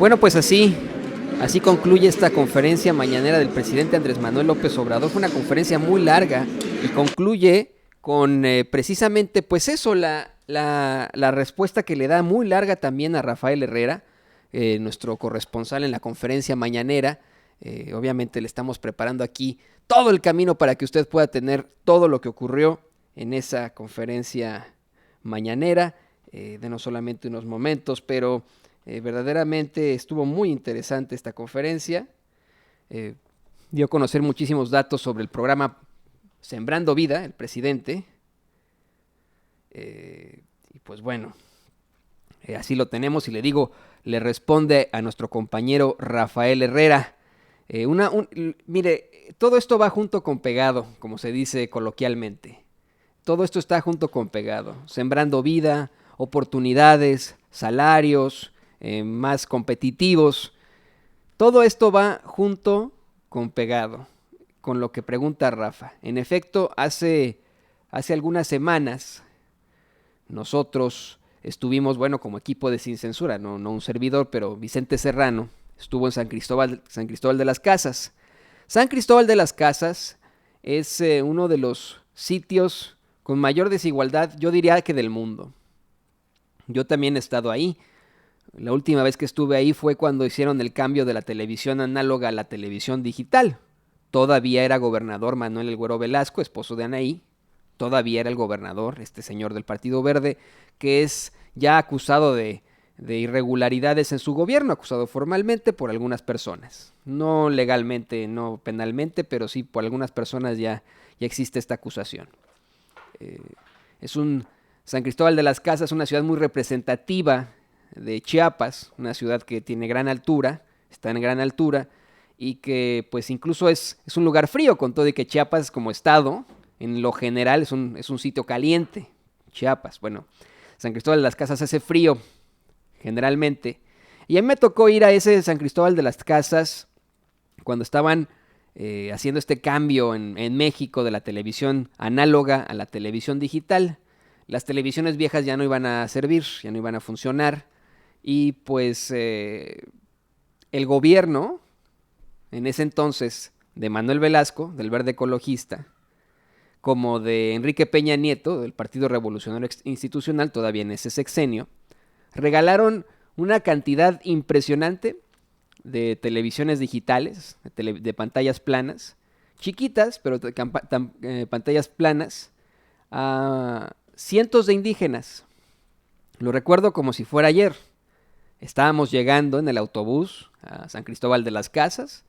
Bueno, pues así concluye esta conferencia mañanera del presidente Andrés Manuel López Obrador. Fue una conferencia muy larga y concluye con precisamente pues eso, la respuesta que le da muy larga también a Rafael Herrera, nuestro corresponsal en la conferencia mañanera. Obviamente le estamos preparando aquí todo el camino para que usted pueda tener todo lo que ocurrió en esa conferencia mañanera, de no solamente unos momentos, pero verdaderamente estuvo muy interesante esta conferencia. Dio a conocer muchísimos datos sobre el programa Sembrando Vida, el presidente. Y pues bueno, así lo tenemos y le digo, le responde a nuestro compañero Rafael Herrera. Mire, todo esto va junto con pegado, como se dice coloquialmente. Todo esto está junto con pegado. Sembrando vida, oportunidades, salarios más competitivos. Todo esto va junto con pegado, con lo que pregunta Rafa. En efecto, hace algunas semanas nosotros estuvimos, bueno, como equipo de Sin Censura, no un servidor, pero Vicente Serrano estuvo en San Cristóbal de las Casas. San Cristóbal de las Casas es uno de los sitios con mayor desigualdad, yo diría que del mundo. Yo también he estado ahí. La última vez que estuve ahí fue cuando hicieron el cambio de la televisión análoga a la televisión digital. Todavía era gobernador Manuel El Güero Velasco, esposo de Anaí. Todavía era el gobernador, este señor del Partido Verde, que es ya acusado de irregularidades en su gobierno, acusado formalmente por algunas personas. No legalmente, no penalmente, pero sí por algunas personas ya existe esta acusación. San Cristóbal de las Casas es una ciudad muy representativa de Chiapas, una ciudad que tiene gran altura, está en gran altura, y que pues incluso es un lugar frío, con todo y que Chiapas como estado, en lo general es un sitio caliente. Chiapas, bueno, San Cristóbal de las Casas hace frío, generalmente, y a mí me tocó ir a ese San Cristóbal de las Casas cuando estaban haciendo este cambio en México de la televisión análoga a la televisión digital. Las televisiones viejas ya no iban a servir, ya no iban a funcionar, y pues el gobierno, en ese entonces, de Manuel Velasco, del Verde Ecologista, como de Enrique Peña Nieto, del Partido Revolucionario Institucional, todavía en ese sexenio, regalaron una cantidad impresionante de televisiones digitales, de pantallas planas, chiquitas, pero pantallas planas, a cientos de indígenas. Lo recuerdo como si fuera ayer. Estábamos llegando en el autobús a San Cristóbal de las Casas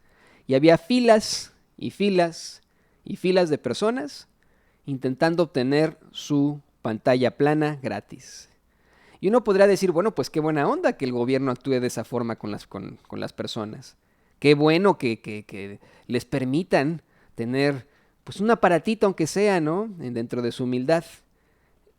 y había filas y filas y filas de personas intentando obtener su pantalla plana gratis. Y uno podría decir, bueno, pues qué buena onda que el gobierno actúe de esa forma con las personas. Qué bueno que les permitan tener pues un aparatito, aunque sea, ¿no? Dentro de su humildad.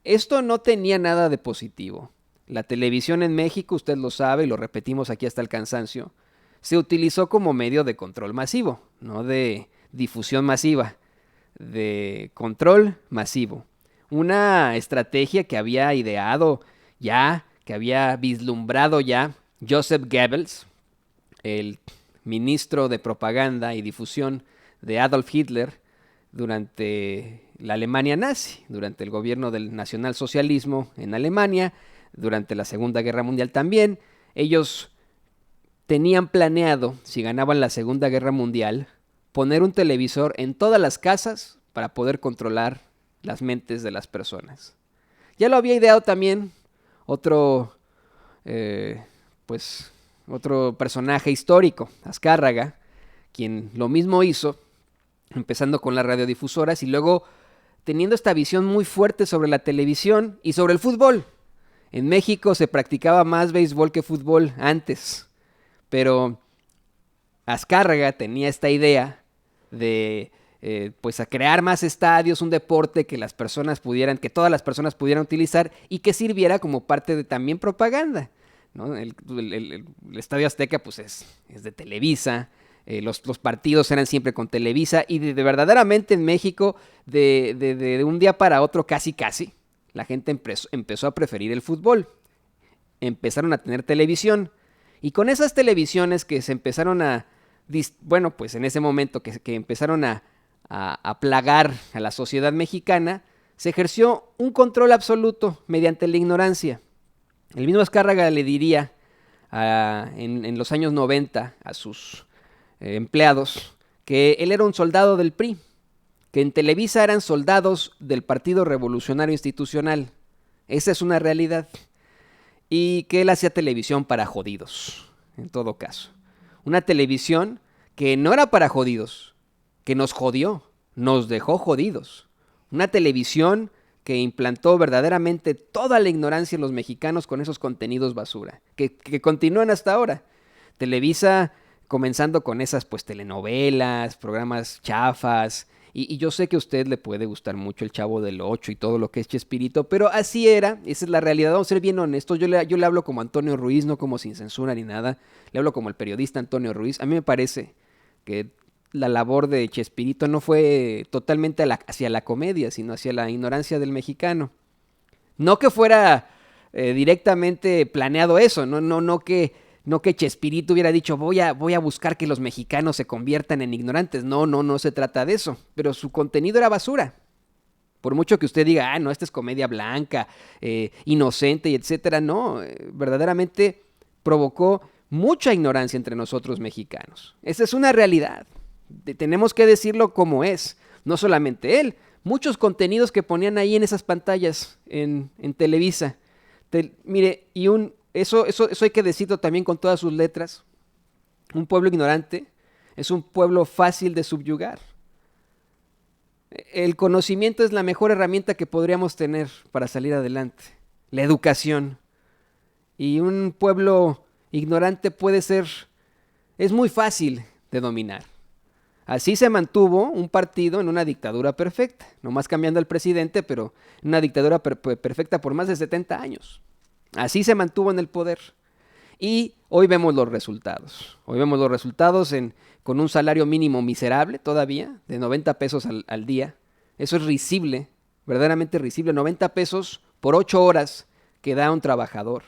Esto no tenía nada de positivo. La televisión en México, usted lo sabe y lo repetimos aquí hasta el cansancio, se utilizó como medio de control masivo, no de difusión masiva, de control masivo. Una estrategia que había ideado ya, que había vislumbrado ya Joseph Goebbels, el ministro de propaganda y difusión de Adolf Hitler durante la Alemania nazi, durante el gobierno del nacionalsocialismo en Alemania, durante la Segunda Guerra Mundial también. Ellos tenían planeado, si ganaban la Segunda Guerra Mundial, poner un televisor en todas las casas para poder controlar las mentes de las personas. Ya lo había ideado también otro personaje histórico, Azcárraga, quien lo mismo hizo, empezando con las radiodifusoras y luego teniendo esta visión muy fuerte sobre la televisión y sobre el fútbol. En México se practicaba más béisbol que fútbol antes, pero Azcárraga tenía esta idea de pues a crear más estadios, un deporte que todas las personas pudieran utilizar y que sirviera como parte de también propaganda, ¿no? El Estadio Azteca pues es de Televisa, los partidos eran siempre con Televisa y de verdaderamente en México de un día para otro casi la gente empezó a preferir el fútbol, empezaron a tener televisión Y con esas televisiones que se empezaron bueno, pues en ese momento que empezaron a plagar a la sociedad mexicana, se ejerció un control absoluto mediante la ignorancia. El mismo Azcárraga le diría en los años 90 a sus empleados que él era un soldado del PRI, que en Televisa eran soldados del Partido Revolucionario Institucional. Esa es una realidad. Y que él hacía televisión para jodidos, en todo caso. Una televisión que no era para jodidos, que nos jodió, nos dejó jodidos. Una televisión que implantó verdaderamente toda la ignorancia en los mexicanos con esos contenidos basura, que continúan hasta ahora. Televisa comenzando con esas pues telenovelas, programas chafas, y yo sé que a usted le puede gustar mucho el Chavo del Ocho y todo lo que es Chespirito, pero así era, esa es la realidad, vamos a ser bien honestos, yo le hablo como Antonio Ruiz, no como Sin Censura ni nada, le hablo como el periodista Antonio Ruiz. A mí me parece que la labor de Chespirito no fue totalmente hacia la comedia, sino hacia la ignorancia del mexicano. No que fuera directamente planeado eso, no que Chespirito hubiera dicho voy a buscar que los mexicanos se conviertan en ignorantes. No se trata de eso, pero su contenido era basura. Por mucho que usted diga, no, esta es comedia blanca, inocente y etcétera, no, verdaderamente provocó mucha ignorancia entre nosotros mexicanos. Esa es una realidad. Tenemos que decirlo como es. No solamente él, muchos contenidos que ponían ahí en esas pantallas en Televisa. Mire, y eso hay que decirlo también con todas sus letras. Un pueblo ignorante es un pueblo fácil de subyugar. El conocimiento es la mejor herramienta que podríamos tener para salir adelante. La educación. Y un pueblo ignorante es muy fácil de dominar. Así se mantuvo un partido en una dictadura perfecta, nomás cambiando al presidente, pero en una dictadura perfecta por más de 70 años. Así se mantuvo en el poder. Y hoy vemos los resultados. Hoy vemos los resultados con un salario mínimo miserable todavía, de 90 pesos al día. Eso es risible, verdaderamente risible. 90 pesos por 8 horas que da un trabajador.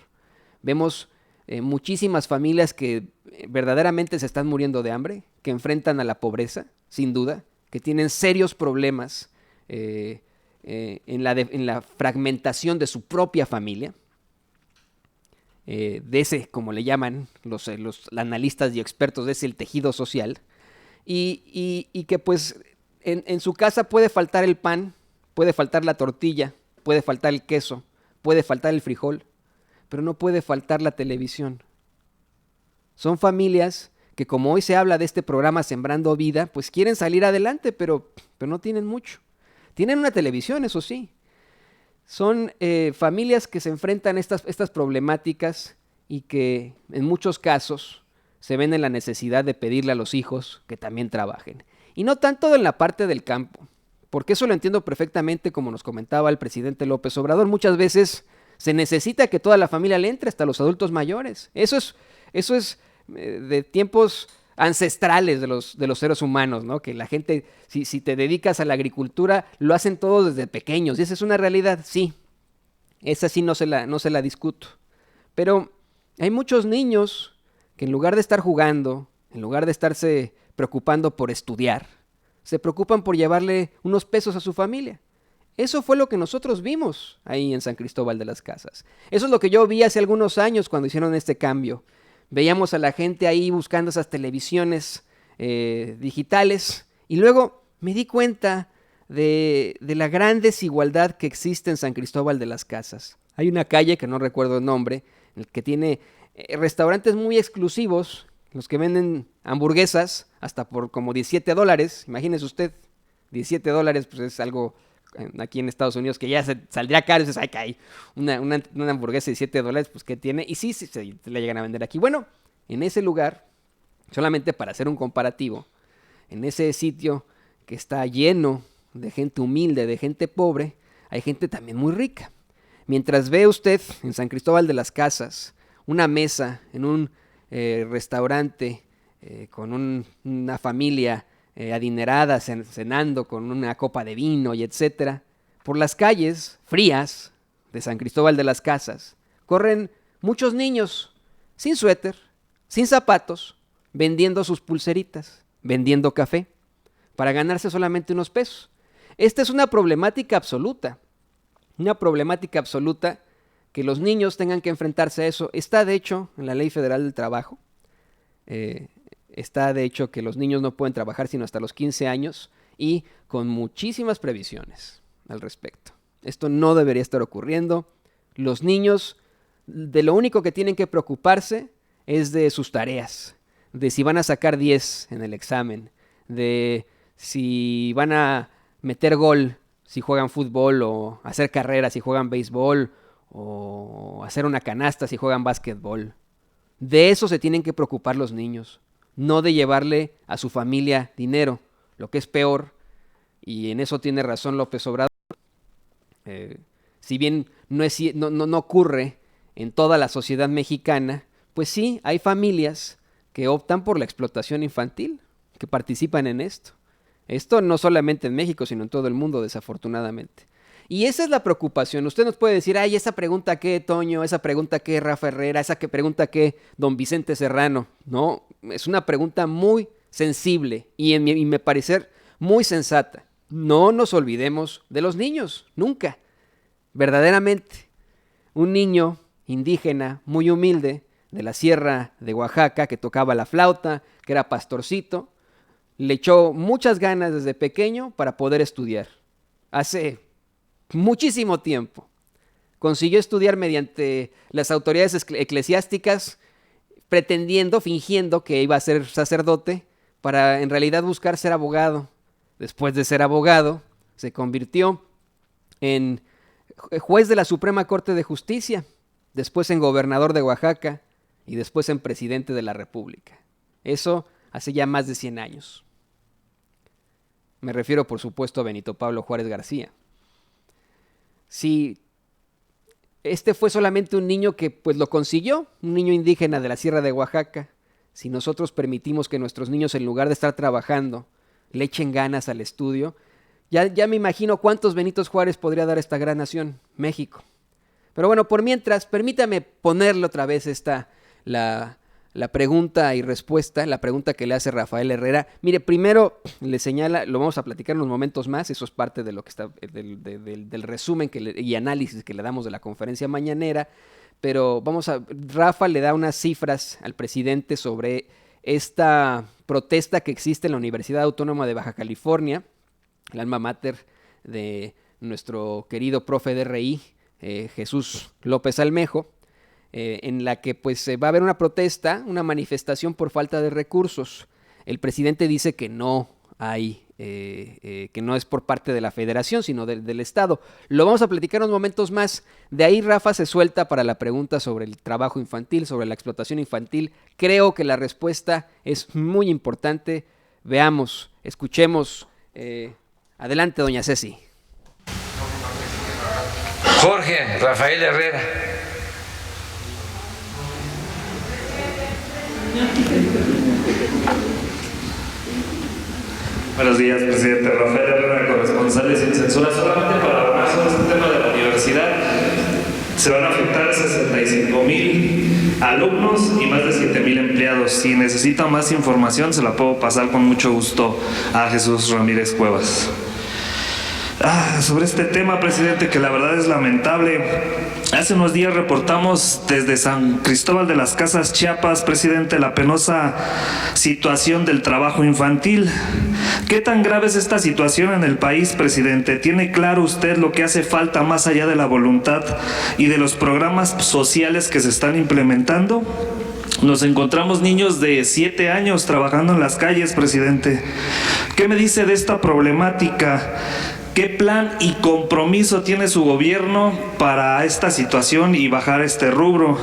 Vemos muchísimas familias que verdaderamente se están muriendo de hambre, que enfrentan a la pobreza, sin duda, que tienen serios problemas en la fragmentación de su propia familia, de ese, como le llaman los analistas y expertos, de ese el tejido social, y que pues en su casa puede faltar el pan, puede faltar la tortilla, puede faltar el queso, puede faltar el frijol, pero no puede faltar la televisión. Son familias que, como hoy se habla de este programa Sembrando Vida, pues quieren salir adelante, pero no tienen mucho. Tienen una televisión, eso sí. Son familias que se enfrentan a estas problemáticas y que en muchos casos se ven en la necesidad de pedirle a los hijos que también trabajen. Y no tanto en la parte del campo, porque eso lo entiendo perfectamente, como nos comentaba el presidente López Obrador. Muchas veces se necesita que toda la familia le entre, hasta los adultos mayores. Eso es de tiempos ancestrales de los seres humanos, ¿no? Que la gente, si te dedicas a la agricultura, lo hacen todos desde pequeños, y esa es una realidad, sí. Esa sí no se la discuto. Pero hay muchos niños que en lugar de estar jugando, en lugar de estarse preocupando por estudiar, se preocupan por llevarle unos pesos a su familia. Eso fue lo que nosotros vimos ahí en San Cristóbal de las Casas. Eso es lo que yo vi hace algunos años cuando hicieron este cambio. Veíamos a la gente ahí buscando esas televisiones digitales, y luego me di cuenta de la gran desigualdad que existe en San Cristóbal de las Casas. Hay una calle, que no recuerdo el nombre, que tiene restaurantes muy exclusivos, los que venden hamburguesas hasta por como $17. Imagínese usted, $17 pues es algo aquí en Estados Unidos que ya saldría caro. Y dices, ay, cae, una hamburguesa de $7, pues ¿qué tiene? Y sí, se la llegan a vender aquí. Bueno, en ese lugar, solamente para hacer un comparativo, en ese sitio que está lleno de gente humilde, de gente pobre, hay gente también muy rica. Mientras ve usted en San Cristóbal de las Casas una mesa en un restaurante con una familia adinerada cenando con una copa de vino y etcétera, por las calles frías de San Cristóbal de las Casas corren muchos niños sin suéter, sin zapatos, vendiendo sus pulseritas, vendiendo café, para ganarse solamente unos pesos. Esta es una problemática absoluta que los niños tengan que enfrentarse a eso. Está de hecho en la Ley Federal del Trabajo, está de hecho que los niños no pueden trabajar sino hasta los 15 años y con muchísimas previsiones al respecto. Esto no debería estar ocurriendo. Los niños de lo único que tienen que preocuparse es de sus tareas, de si van a sacar 10 en el examen, de si van a meter gol si juegan fútbol, o hacer carreras si juegan béisbol, o hacer una canasta si juegan básquetbol. De eso se tienen que preocupar los niños, no de llevarle a su familia dinero, lo que es peor, y en eso tiene razón López Obrador. Si bien no ocurre en toda la sociedad mexicana, pues sí, hay familias que optan por la explotación infantil, que participan en esto. Esto no solamente en México, sino en todo el mundo, desafortunadamente. Y esa es la preocupación. Usted nos puede decir, ay, esa pregunta qué, Toño, esa pregunta qué, Rafa Herrera, esa pregunta qué, don Vicente Serrano. No, es una pregunta muy sensible y en mi parecer muy sensata. No nos olvidemos de los niños, nunca. Verdaderamente, un niño indígena muy humilde de la sierra de Oaxaca que tocaba la flauta, que era pastorcito, le echó muchas ganas desde pequeño para poder estudiar. Hace muchísimo tiempo consiguió estudiar mediante las autoridades eclesiásticas, fingiendo que iba a ser sacerdote, para en realidad buscar ser abogado. Después de ser abogado, se convirtió en juez de la Suprema Corte de Justicia, después en gobernador de Oaxaca y después en presidente de la República. Eso hace ya más de 100 años. Me refiero, por supuesto, a Benito Pablo Juárez García. Si este fue solamente un niño que pues lo consiguió, un niño indígena de la sierra de Oaxaca, si nosotros permitimos que nuestros niños, en lugar de estar trabajando, le echen ganas al estudio, ya me imagino cuántos Benitos Juárez podría dar esta gran nación, México. Pero bueno, por mientras, permítame ponerle otra vez la pregunta y respuesta, la pregunta que le hace Rafael Herrera. Mire, primero le señala, lo vamos a platicar en unos momentos más, eso es parte de lo que está del resumen y análisis que le damos de la conferencia mañanera, pero Rafa le da unas cifras al presidente sobre esta protesta que existe en la Universidad Autónoma de Baja California, el alma mater de nuestro querido profe de RI, Jesús López Almejo, en la que pues va a haber una protesta, una manifestación por falta de recursos. El presidente dice que no hay, que no es por parte de la federación, sino del Estado. Lo vamos a platicar unos momentos más. De ahí Rafa se suelta para la pregunta sobre el trabajo infantil, sobre la explotación infantil. Creo que la respuesta es muy importante. Veamos, escuchemos. Adelante, doña Ceci. Jorge Rafael Herrera. Buenos días, presidente. Rafael Herrera, corresponsal de Sin Censura. Solamente para hablar sobre este tema de la universidad, se van a afectar 65,000 alumnos y más de 7,000 empleados. Si necesita más información, se la puedo pasar con mucho gusto a Jesús Ramírez Cuevas. Sobre este tema, presidente, que la verdad es lamentable. Hace unos días reportamos desde San Cristóbal de las Casas, Chiapas, presidente, la penosa situación del trabajo infantil. ¿Qué tan grave es esta situación en el país, presidente? ¿Tiene claro usted lo que hace falta más allá de la voluntad y de los programas sociales que se están implementando? Nos encontramos niños de 7 años trabajando en las calles, presidente. ¿Qué me dice de esta problemática? ¿Qué plan y compromiso tiene su gobierno para esta situación y bajar este rubro?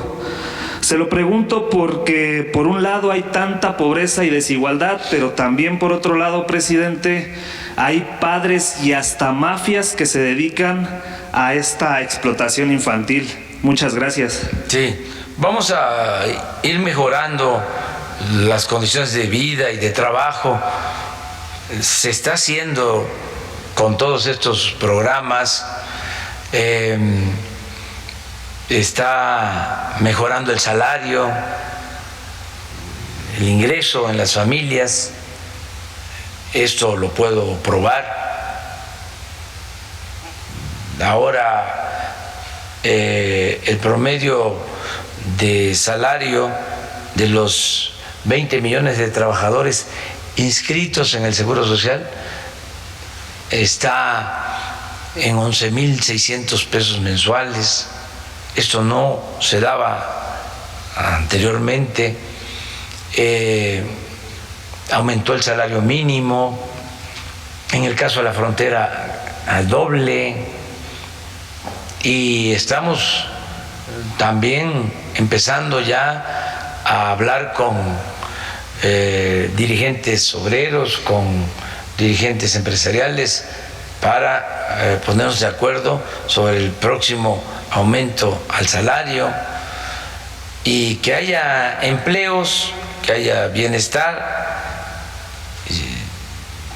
Se lo pregunto porque por un lado hay tanta pobreza y desigualdad, pero también por otro lado, presidente, hay padres y hasta mafias que se dedican a esta explotación infantil. Muchas gracias. Sí, vamos a ir mejorando las condiciones de vida y de trabajo. Se está haciendo con todos estos programas, está mejorando el salario, el ingreso en las familias. Esto lo puedo probar. Ahora el promedio de salario de los 20 millones de trabajadores inscritos en el Seguro Social está en 11,600 pesos mensuales. Esto no se daba anteriormente. Aumentó el salario mínimo, en el caso de la frontera al doble, y estamos también empezando ya a hablar con dirigentes obreros, con dirigentes empresariales para ponernos de acuerdo sobre el próximo aumento al salario y que haya empleos, que haya bienestar.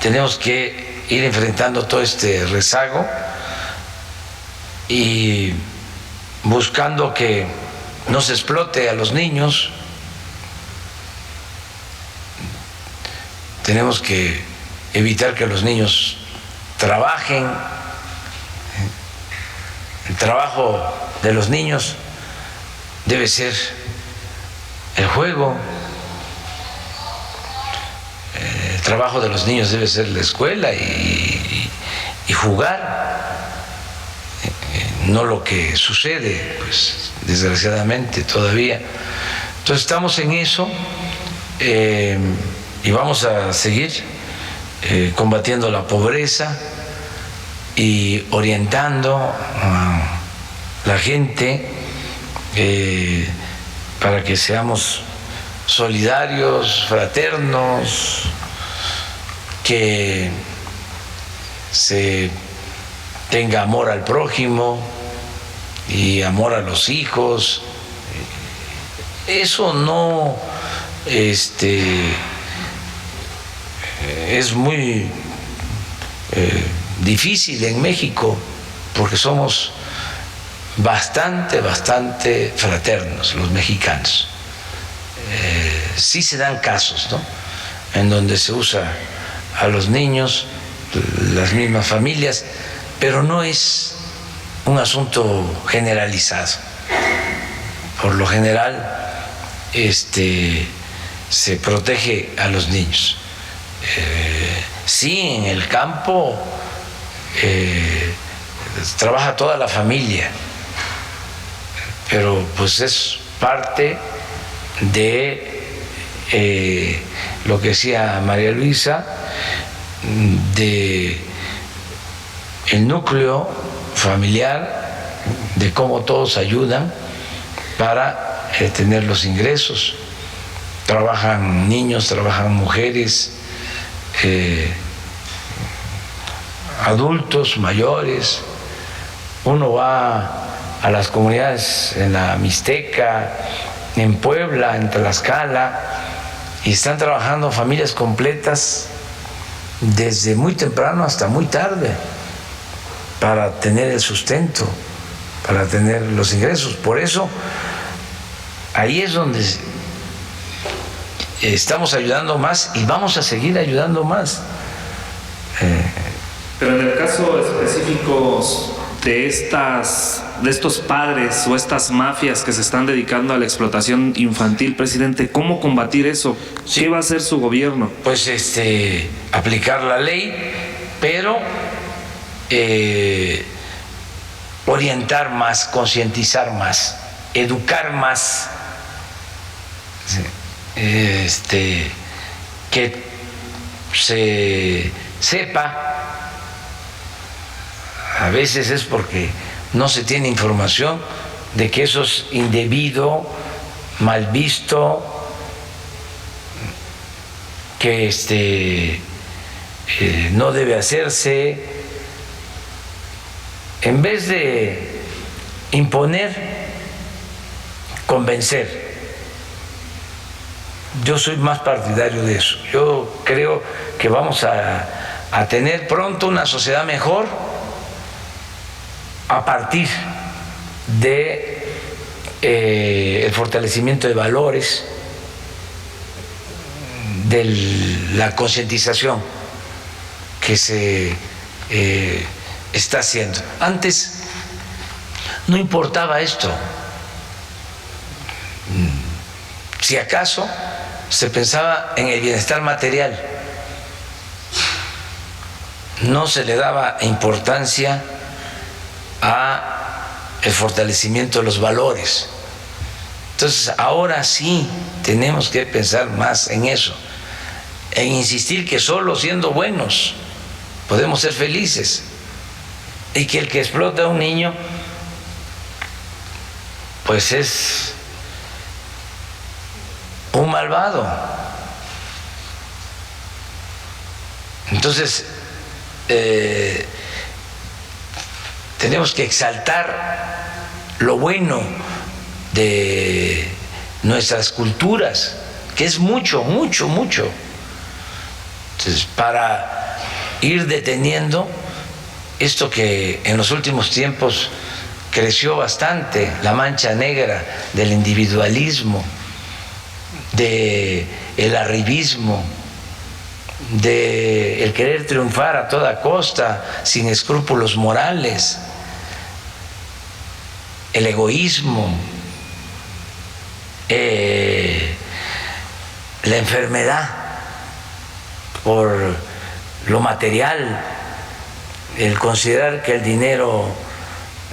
Tenemos que ir enfrentando todo este rezago y buscando que no se explote a los niños. Tenemos que evitar que los niños trabajen. El trabajo de los niños debe ser el juego. El trabajo de los niños debe ser la escuela y jugar, no lo que sucede, pues desgraciadamente todavía. Entonces estamos en eso y vamos a seguir combatiendo la pobreza y orientando a la gente para que seamos solidarios, fraternos, que se tenga amor al prójimo y amor a los hijos. Eso no es muy difícil en México porque somos bastante fraternos los mexicanos. Sí se dan casos, ¿no?, en donde se usa a los niños, las mismas familias, pero no es un asunto generalizado. Por lo general se protege a los niños. Sí, en el campo trabaja toda la familia, pero pues es parte de lo que decía María Luisa, de el núcleo familiar, de cómo todos ayudan para tener los ingresos. Trabajan niños, trabajan mujeres, adultos, mayores. Uno va a las comunidades en la Mixteca, en Puebla, en Tlaxcala, y están trabajando familias completas desde muy temprano hasta muy tarde para tener el sustento, para tener los ingresos. Por eso ahí es donde estamos ayudando más y vamos a seguir ayudando más. Pero en el caso específico de estos padres o estas mafias que se están dedicando a la explotación infantil, presidente, ¿cómo combatir eso? Sí. ¿Qué va a hacer su gobierno? Pues aplicar la ley, pero orientar más, concientizar más, educar más, que se sepa. A veces es porque no se tiene información de que eso es indebido, mal visto, que no debe hacerse. En vez de imponer, convencer. Yo soy más partidario de eso. Yo creo que vamos a tener pronto una sociedad mejor a partir de el fortalecimiento de valores, de la concientización que se está haciendo. Antes no importaba esto. Si acaso se pensaba en el bienestar material, no se le daba importancia a el fortalecimiento de los valores. Entonces ahora sí tenemos que pensar más en eso, en insistir que solo siendo buenos podemos ser felices, y que el que explota a un niño pues es un malvado. Entonces tenemos que exaltar lo bueno de nuestras culturas, que es mucho, mucho, mucho. Entonces, para ir deteniendo esto que en los últimos tiempos creció bastante, la mancha negra del individualismo, del arribismo, del querer triunfar a toda costa, sin escrúpulos morales, el egoísmo, la enfermedad por lo material, el considerar que el dinero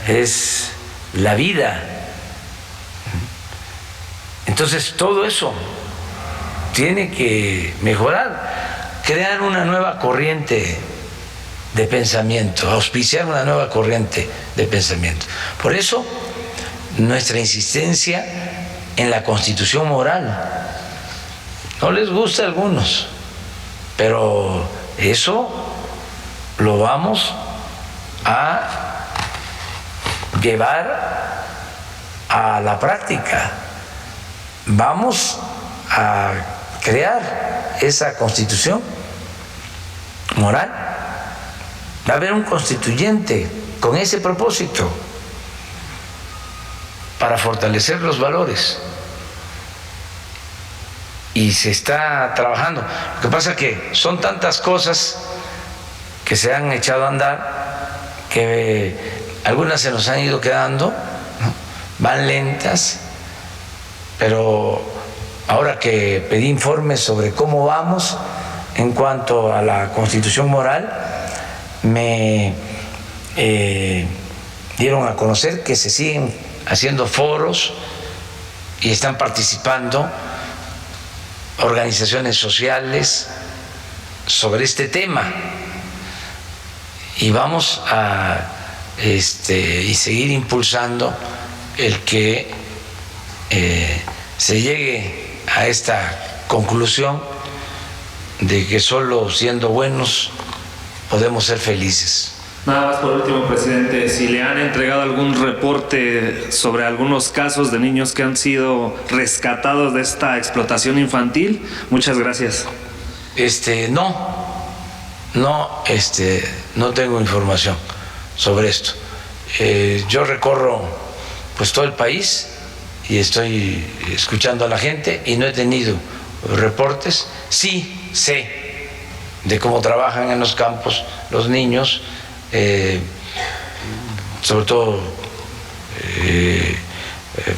es la vida. Entonces todo eso tiene que mejorar, crear una nueva corriente de pensamiento, auspiciar una nueva corriente de pensamiento. Por eso nuestra insistencia en la Constitución moral. No les gusta a algunos, pero eso lo vamos a llevar a la práctica. Vamos a crear esa Constitución moral. Va a haber un constituyente con ese propósito, para fortalecer los valores. Y se está trabajando. Lo que pasa es que son tantas cosas que se han echado a andar que algunas se nos han ido quedando, ¿no? Van lentas, pero ahora que pedí informes sobre cómo vamos en cuanto a la Constitución moral, me dieron a conocer que se siguen haciendo foros y están participando organizaciones sociales sobre este tema, y vamos a y seguir impulsando el que se llegue a esta conclusión de que solo siendo buenos podemos ser felices. Nada más por último, presidente, si le han entregado algún reporte sobre algunos casos de niños que han sido rescatados de esta explotación infantil. Muchas gracias. No tengo información sobre esto. Yo recorro pues todo el país y estoy escuchando a la gente y no he tenido reportes. Sí sé de cómo trabajan en los campos los niños, sobre todo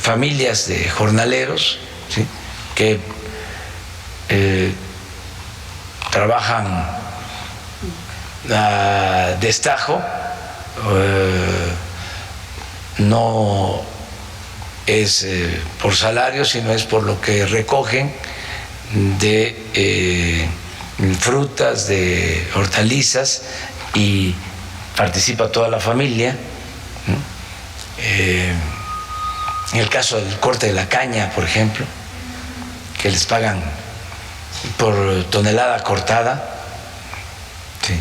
familias de jornaleros, ¿sí?, que trabajan a destajo, no es por salario, sino es por lo que recogen de frutas, de hortalizas, y participa toda la familia. En el caso del corte de la caña, por ejemplo, que les pagan por tonelada cortada, ¿sí?,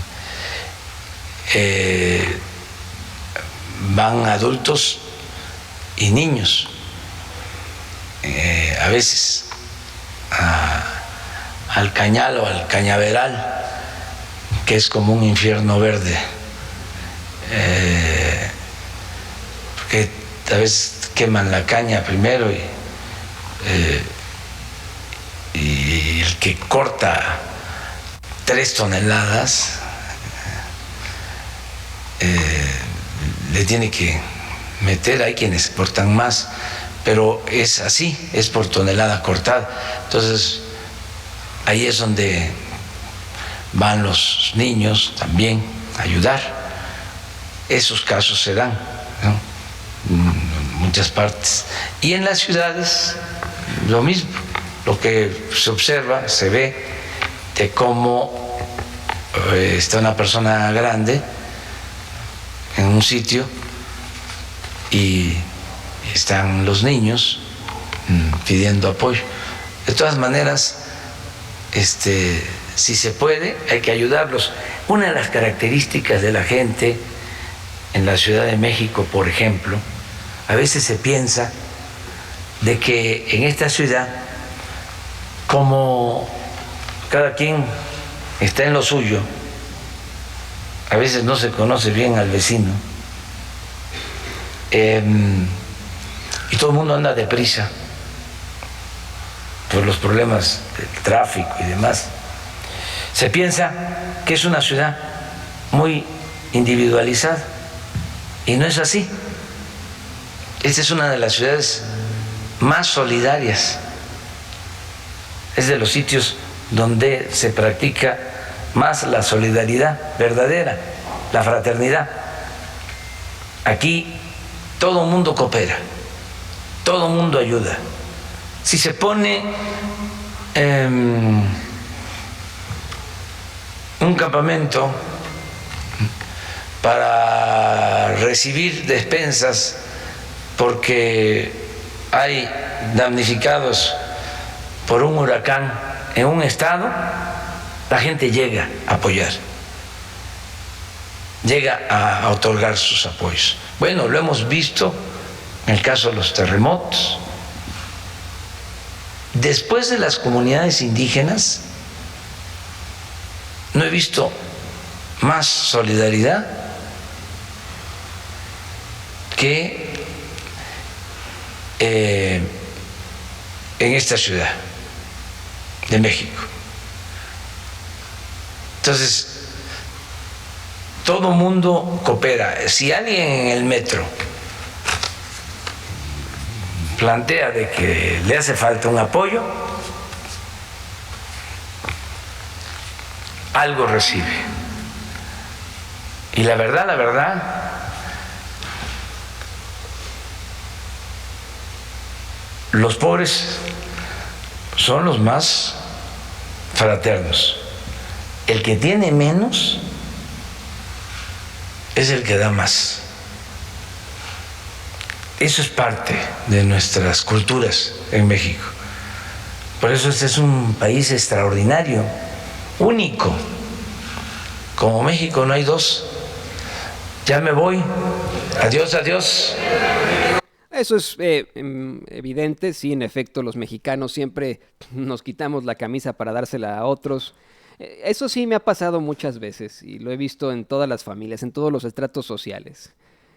van adultos y niños, a veces al cañal o al cañaveral, que es como un infierno verde, porque a veces queman la caña primero y el que corta 3 toneladas, le tiene que meter, hay quienes cortan más, pero es así, es por tonelada cortada. Entonces, ahí es donde van los niños también a ayudar. Esos casos se dan, ¿no?, en muchas partes. Y en las ciudades, lo mismo. Lo que se observa, se ve de cómo está una persona grande en un sitio y están los niños pidiendo apoyo. De todas maneras, si se puede, hay que ayudarlos. Una de las características de la gente en la Ciudad de México, por ejemplo, a veces se piensa de que en esta ciudad, como cada quien está en lo suyo, a veces no se conoce bien al vecino, y todo el mundo anda deprisa por los problemas del tráfico y demás. Se piensa que es una ciudad muy individualizada y no es así. Esta es una de las ciudades más solidarias. Es de los sitios donde se practica más la solidaridad verdadera, la fraternidad. Aquí todo el mundo coopera, todo el mundo ayuda. Si se pone un campamento para recibir despensas porque hay damnificados por un huracán en un estado, la gente llega a apoyar, llega a otorgar sus apoyos. Bueno, lo hemos visto en el caso de los terremotos. Después de las comunidades indígenas, no he visto más solidaridad que en esta ciudad de México. Entonces, todo mundo coopera. Si alguien en el metro plantea de que le hace falta un apoyo, algo recibe. Y la verdad, los pobres son los más fraternos. El que tiene menos es el que da más. Eso es parte de nuestras culturas en México. Por eso este es un país extraordinario, único. Como México no hay dos. Ya me voy. Adiós, adiós. Eso es evidente, sí, en efecto, los mexicanos siempre nos quitamos la camisa para dársela a otros. Eso sí me ha pasado muchas veces y lo he visto en todas las familias, en todos los estratos sociales.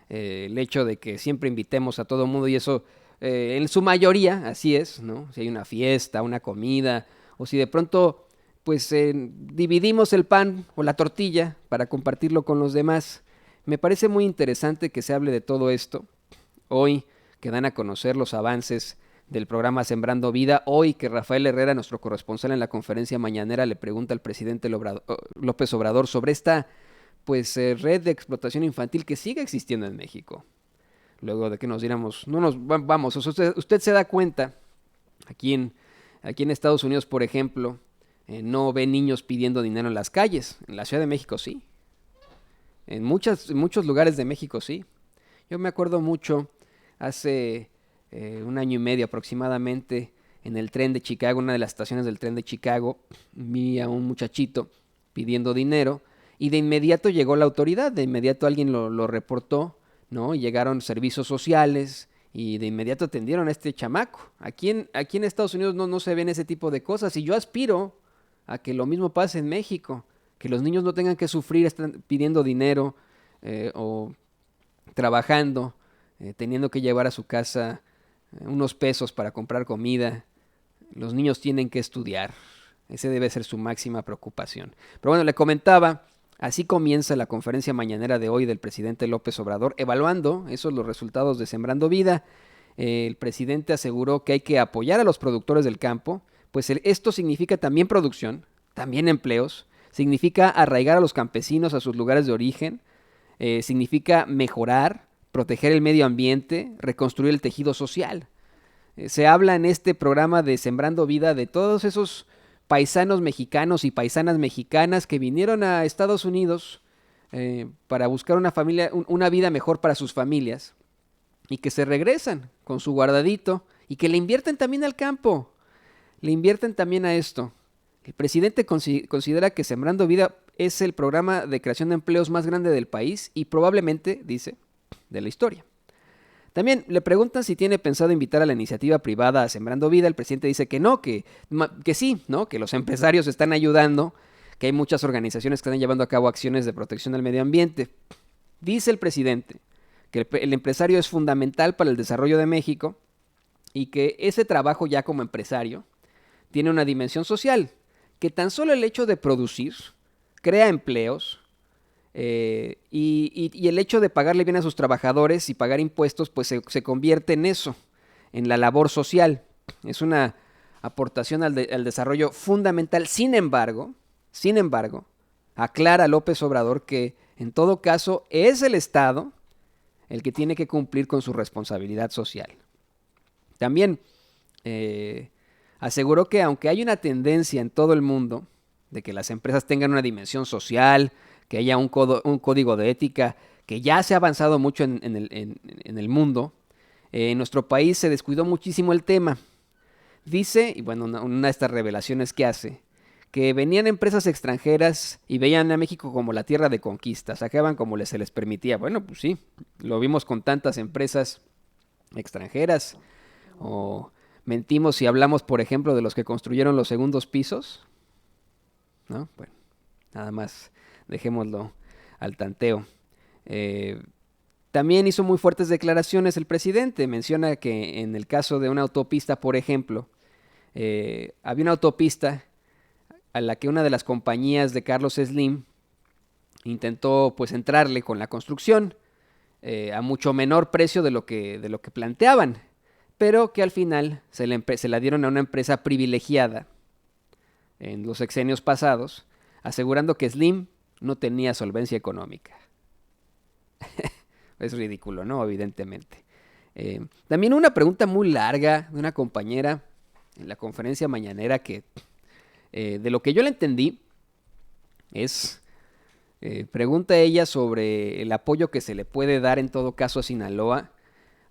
El hecho de que siempre invitemos a todo el mundo y eso, en su mayoría, así es, ¿no? Si hay una fiesta, una comida, o si de pronto, pues, dividimos el pan o la tortilla para compartirlo con los demás. Me parece muy interesante que se hable de todo esto hoy, que dan a conocer los avances del programa Sembrando Vida. Hoy que Rafael Herrera, nuestro corresponsal en la conferencia mañanera, le pregunta al presidente López Obrador sobre esta red de explotación infantil que sigue existiendo en México. Luego de que nos diéramos, no nos vamos, usted se da cuenta, aquí en Estados Unidos, por ejemplo, no ve niños pidiendo dinero en las calles. En la Ciudad de México sí. En muchos lugares de México sí. Yo me acuerdo mucho, hace 1 año y medio aproximadamente, en el tren de Chicago, una de las estaciones del tren de Chicago, vi a un muchachito pidiendo dinero y de inmediato llegó la autoridad, de inmediato alguien lo reportó, ¿no? Y llegaron servicios sociales y de inmediato atendieron a este chamaco. Aquí en Estados Unidos no se ven ese tipo de cosas y yo aspiro a que lo mismo pase en México, que los niños no tengan que sufrir están pidiendo dinero o trabajando, teniendo que llevar a su casa unos pesos para comprar comida. Los niños tienen que estudiar, Ese debe ser su máxima preocupación. Pero bueno, le comentaba, así comienza la conferencia mañanera de hoy del presidente López Obrador, evaluando los resultados de Sembrando Vida. El presidente aseguró que hay que apoyar a los productores del campo, pues esto significa también producción, también empleos, significa arraigar a los campesinos a sus lugares de origen, significa mejorar, proteger el medio ambiente, reconstruir el tejido social. Se habla en este programa de Sembrando Vida de todos esos paisanos mexicanos y paisanas mexicanas que vinieron a Estados Unidos para buscar una vida mejor para sus familias y que se regresan con su guardadito y que le invierten también al campo, le invierten también a esto. El presidente considera que Sembrando Vida es el programa de creación de empleos más grande del país y probablemente, dice, de la historia. También le preguntan si tiene pensado invitar a la iniciativa privada a Sembrando Vida. El presidente dice que no, que sí, ¿no? Que los empresarios están ayudando, que hay muchas organizaciones que están llevando a cabo acciones de protección al medio ambiente. Dice el presidente que el empresario es fundamental para el desarrollo de México y que ese trabajo ya como empresario tiene una dimensión social, que tan solo el hecho de producir crea empleos, y el hecho de pagarle bien a sus trabajadores y pagar impuestos, pues se convierte en eso, en la labor social. Es una aportación al desarrollo fundamental. Sin embargo, aclara López Obrador que en todo caso es el Estado el que tiene que cumplir con su responsabilidad social. También aseguró que aunque hay una tendencia en todo el mundo de que las empresas tengan una dimensión social, que haya un código de ética, que ya se ha avanzado mucho en el mundo, en nuestro país se descuidó muchísimo el tema. Dice, y bueno, una de estas revelaciones que hace, que venían empresas extranjeras y veían a México como la tierra de conquista, sacaban como se les permitía. Bueno, pues sí, lo vimos con tantas empresas extranjeras. O mentimos si hablamos, por ejemplo, de los que construyeron los segundos pisos, ¿no? Bueno, nada más dejémoslo al tanteo. También hizo muy fuertes declaraciones el presidente. Menciona que en el caso de una autopista, por ejemplo, había una autopista a la que una de las compañías de Carlos Slim intentó pues entrarle con la construcción a mucho menor precio de lo que planteaban, pero que al final se la dieron a una empresa privilegiada en los sexenios pasados, asegurando que Slim no tenía solvencia económica. Es ridículo, ¿no? Evidentemente. También una pregunta muy larga de una compañera en la conferencia mañanera que, de lo que yo le entendí, pregunta ella sobre el apoyo que se le puede dar en todo caso a Sinaloa,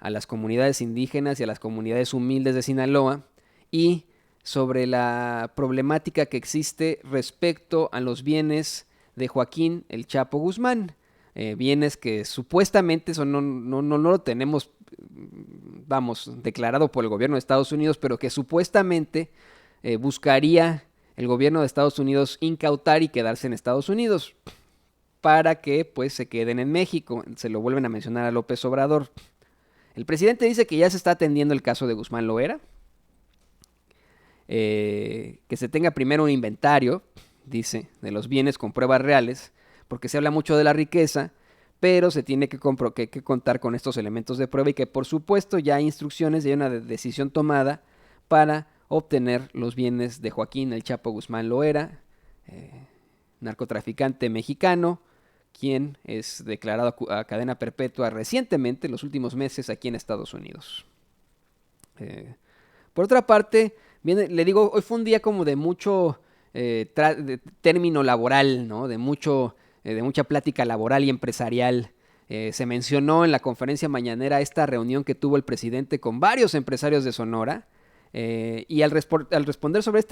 a las comunidades indígenas y a las comunidades humildes de Sinaloa, y sobre la problemática que existe respecto a los bienes de Joaquín El Chapo Guzmán, bienes que supuestamente no lo tenemos, declarado por el gobierno de Estados Unidos, pero que supuestamente buscaría el gobierno de Estados Unidos incautar y quedarse en Estados Unidos para que pues se queden en México. Se lo vuelven a mencionar a López Obrador. El presidente dice que ya se está atendiendo el caso de Guzmán Loera, que se tenga primero un inventario, dice, de los bienes con pruebas reales, porque se habla mucho de la riqueza, pero se tiene que contar con estos elementos de prueba y que por supuesto ya hay instrucciones y hay una decisión tomada para obtener los bienes de Joaquín El Chapo Guzmán Loera, narcotraficante mexicano, quien es declarado a cadena perpetua recientemente, en los últimos meses, aquí en Estados Unidos. Por otra parte, le digo, hoy fue un día como de mucho de término laboral, ¿no? De mucha plática laboral y empresarial. Se mencionó en la conferencia mañanera esta reunión que tuvo el presidente con varios empresarios de Sonora, y al responder sobre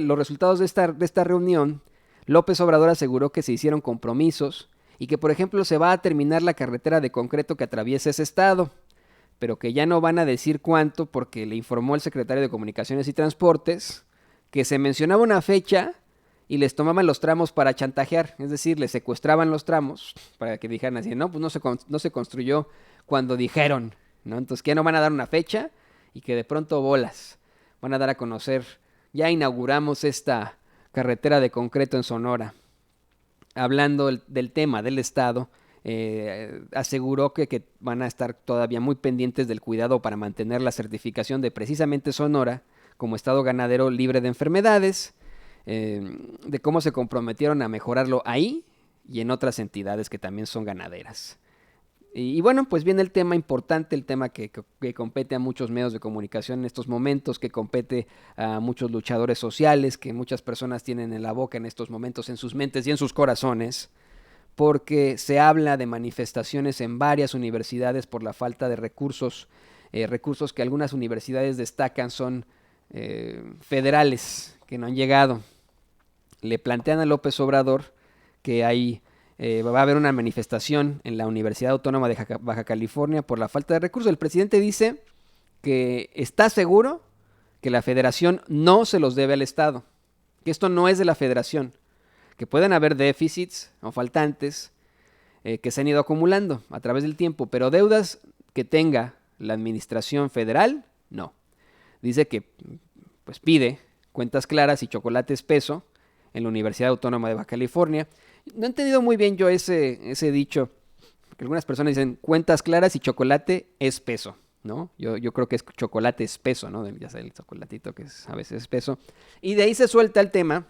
los resultados de esta reunión, López Obrador aseguró que se hicieron compromisos y que, por ejemplo, se va a terminar la carretera de concreto que atraviesa ese estado, pero que ya no van a decir cuánto porque le informó el secretario de Comunicaciones y Transportes que se mencionaba una fecha y les tomaban los tramos para chantajear, es decir, les secuestraban los tramos para que dijeran así, no, pues no se construyó cuando dijeron, ¿no? Entonces que ya no van a dar una fecha y que de pronto bolas, van a dar a conocer, ya inauguramos esta carretera de concreto en Sonora, hablando del tema del Estado, aseguró que van a estar todavía muy pendientes del cuidado para mantener la certificación de precisamente Sonora como estado ganadero libre de enfermedades, de cómo se comprometieron a mejorarlo ahí y en otras entidades que también son ganaderas. Y bueno, pues viene el tema importante, el tema que compete a muchos medios de comunicación en estos momentos, que compete a muchos luchadores sociales, que muchas personas tienen en la boca en estos momentos, en sus mentes y en sus corazones, porque se habla de manifestaciones en varias universidades por la falta de recursos, recursos que algunas universidades destacan son federales, que no han llegado. Le plantean a López Obrador que va a haber una manifestación en la Universidad Autónoma de Baja California por la falta de recursos. El presidente dice que está seguro que la federación no se los debe al Estado, que esto no es de la federación, que pueden haber déficits o faltantes que se han ido acumulando a través del tiempo, pero deudas que tenga la administración federal, no. Dice que pues pide cuentas claras y chocolate espeso en la Universidad Autónoma de Baja California. No he entendido muy bien yo ese dicho, que algunas personas dicen cuentas claras y chocolate espeso, ¿no? Yo creo que es chocolate espeso, ¿no? Ya sabes, el chocolatito que a veces espeso. Y de ahí se suelta el tema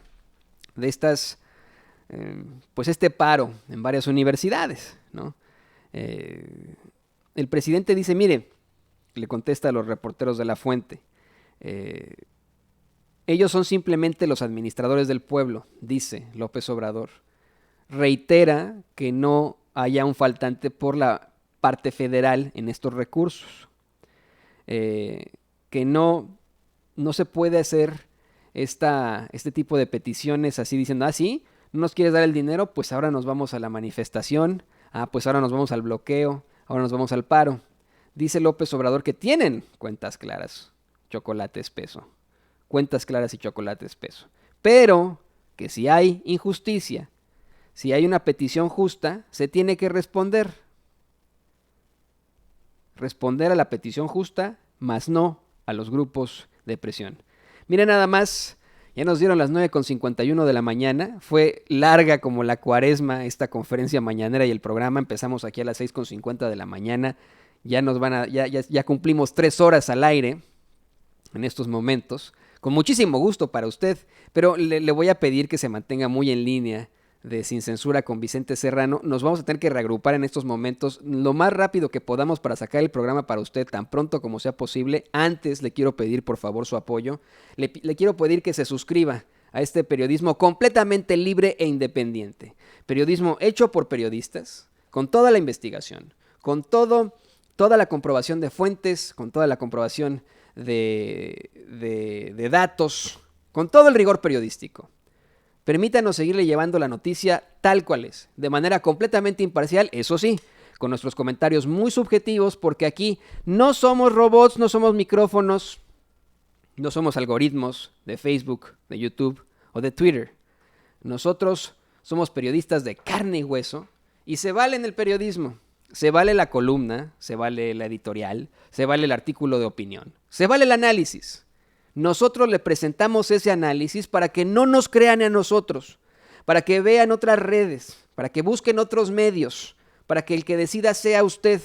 de estas, pues este paro en varias universidades, ¿no? El presidente dice, mire, le contesta a los reporteros de La Fuente, ellos son simplemente los administradores del pueblo, dice López Obrador. Reitera que no haya un faltante por la parte federal en estos recursos, que no se puede hacer este tipo de peticiones así diciendo, sí, no nos quieres dar el dinero, pues ahora nos vamos a la manifestación, pues ahora nos vamos al bloqueo, ahora nos vamos al paro. Dice López Obrador que tienen cuentas claras, chocolate espeso, cuentas claras y chocolate espeso, pero que si hay injusticia, si hay una petición justa, se tiene que responder. Responder a la petición justa, más no a los grupos de presión. Miren nada más, ya nos dieron las 9:51 de la mañana. Fue larga como la cuaresma esta conferencia mañanera y el programa. Empezamos aquí a las 6:50 de la mañana. Ya cumplimos 3 horas al aire en estos momentos. Con muchísimo gusto para usted, pero le voy a pedir que se mantenga muy en línea de Sin Censura con Vicente Serrano. Nos vamos a tener que reagrupar en estos momentos lo más rápido que podamos para sacar el programa para usted tan pronto como sea posible. Antes le quiero pedir por favor su apoyo. Le quiero pedir que se suscriba a este periodismo completamente libre e independiente. Periodismo hecho por periodistas, con toda la investigación, con toda la comprobación de fuentes, con toda la comprobación de datos, con todo el rigor periodístico. Permítanos seguirle llevando la noticia tal cual es, de manera completamente imparcial, eso sí, con nuestros comentarios muy subjetivos, porque aquí no somos robots, no somos micrófonos, no somos algoritmos de Facebook, de YouTube o de Twitter. Nosotros somos periodistas de carne y hueso y se vale en el periodismo. Se vale la columna, se vale la editorial, se vale el artículo de opinión, se vale el análisis. Nosotros le presentamos ese análisis para que no nos crean a nosotros, para que vean otras redes, para que busquen otros medios, para que el que decida sea usted,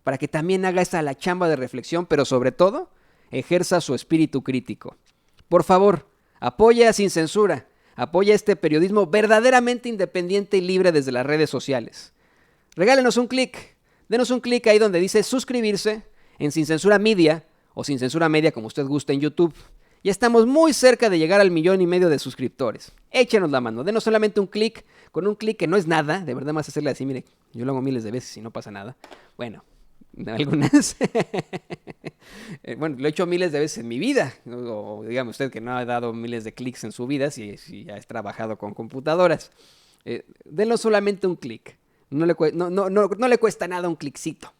para que también haga la chamba de reflexión, pero sobre todo, ejerza su espíritu crítico. Por favor, apoye a Sin Censura, apoye a este periodismo verdaderamente independiente y libre desde las redes sociales. Regálenos un clic, denos un clic ahí donde dice suscribirse en Sin Censura Media o Sin Censura Media como usted guste en YouTube. Ya estamos muy cerca de llegar al 1.5 millones de suscriptores. Échenos la mano, denos solamente un clic, con un clic que no es nada, de verdad más hacerle así, mire, yo lo hago miles de veces y no pasa nada. Bueno, algunas. Bueno, lo he hecho miles de veces en mi vida, o dígame usted que no ha dado miles de clics en su vida si ya has trabajado con computadoras. Denos solamente un clic. No le cuesta nada un cliccito.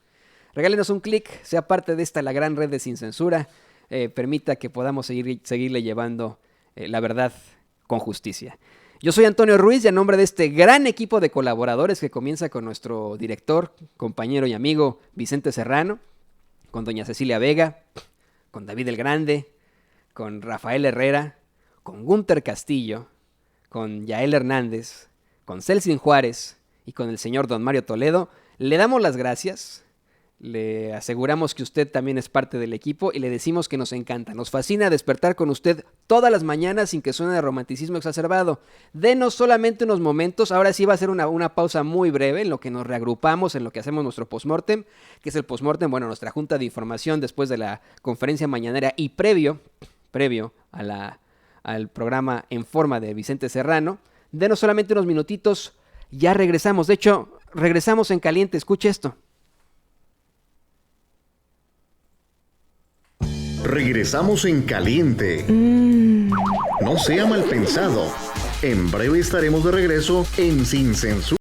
Regálenos un clic, sea parte de la gran red de Sin Censura. Permita que podamos seguirle llevando la verdad con justicia. Yo soy Antonio Ruiz y a nombre de este gran equipo de colaboradores que comienza con nuestro director, compañero y amigo Vicente Serrano, con doña Cecilia Vega, con David el Grande, con Rafael Herrera, con Gunter Castillo, con Yael Hernández, con Celsin Juárez y con el señor don Mario Toledo. Le damos las gracias, le aseguramos que usted también es parte del equipo y le decimos que nos encanta, nos fascina despertar con usted todas las mañanas sin que suene de romanticismo exacerbado. Denos solamente unos momentos, ahora sí va a ser una pausa muy breve en lo que nos reagrupamos, en lo que hacemos nuestro postmortem, que es el postmortem, bueno, nuestra junta de información después de la conferencia mañanera y previo al programa En Forma de Vicente Serrano. Denos solamente unos minutitos, ya regresamos, de hecho, regresamos en caliente, escuche esto. Regresamos en caliente. No sea mal pensado. En breve estaremos de regreso en Sin Censura.